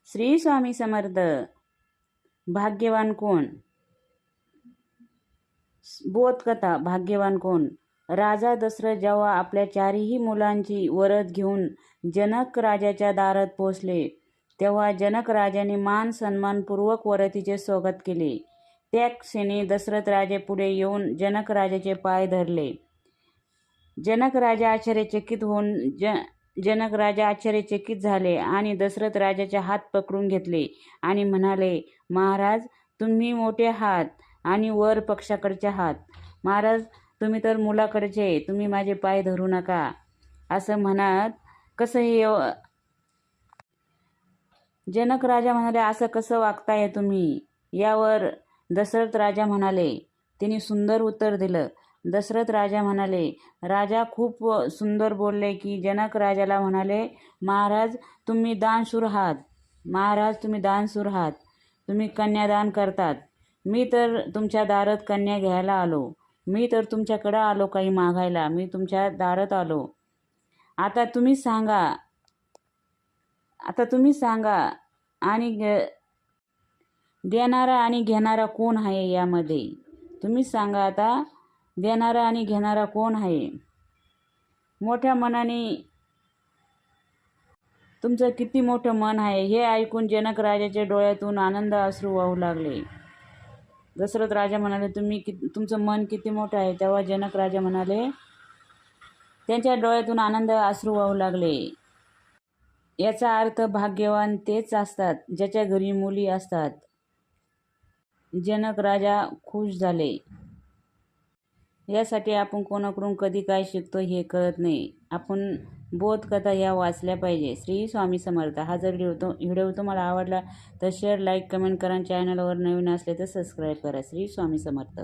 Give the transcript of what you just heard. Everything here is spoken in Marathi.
श्री स्वामी समर्थ. भाग्यवान कोण? बोधकथा. भाग्यवान कोण? राजा दशरथ जेव्हा आपल्या चारही मुलांची वरद घेऊन जनक राजाच्या दारात पोहोचले, तेव्हा जनक राजाने मान सन्मानपूर्वक वरतीचे स्वागत केले. त्या क्षणी दशरथ राजे पुढे येऊन जनक राजाचे पाय धरले. जनक राजा आश्चर्यचकित झाले आणि दशरथ राजाचे हात पकडून घेतले आणि म्हणाले, महाराज, तुम्ही मोठे आहात आणि वर पक्षाकडचे आहात. महाराज, तुम्ही तर मुलाकडचे, तुम्ही माझे पाय धरू नका. असं म्हणत कसं हे? जनक राजा म्हणाले, असं कसं वागताय तुम्ही? यावर दशरथ राजा म्हणाले, तिने सुंदर उत्तर दिलं. दशरथ राजा म्हणाले, राजा खूप सुंदर बोलले की जनक राजाला म्हणाले, महाराज, तुम्ही दानशूर आहात. महाराज, तुम्ही दानशूर आहात. तुम्ही कन्यादान करतात. मी तर तुमच्या दारात कन्या घ्यायला आलो. मी तर तुमच्याकडं आलो काही मागायला. मी तुमच्या दारात आलो. आता तुम्ही सांगा आणि देणारा आणि घेणारा कोण आहे यामध्ये? तुम्ही सांगा आता, देणारा आणि घेणारा कोण आहे? मोठ्या मनाने, तुमचं किती मोठं मन आहे. हे ऐकून जनक राजाच्या डोळ्यातून आनंद अश्रू वाहू लागले. दशरथ राजा म्हणाले, तुमचं मन किती मोठं आहे? तेव्हा जनक राजा म्हणाले, त्यांच्या डोळ्यातून आनंद अश्रू वाहू लागले. याचा अर्थ भाग्यवान तेच असतात ज्याच्या घरी मुली असतात. जनक राजा खुश झाले. यासाठी आपण कोणाकडून कधी काय शिकतो हे कळत नाही. आपण बोधकथा ह्या वाचल्या पाहिजे. श्री स्वामी समर्थ. हा जर व्हिडिओ तुम्हाला आवडला तर शेअर, लाईक, कमेंट करा. चॅनलवर नवीन असले तर सबस्क्राईब करा. श्री स्वामी समर्थ.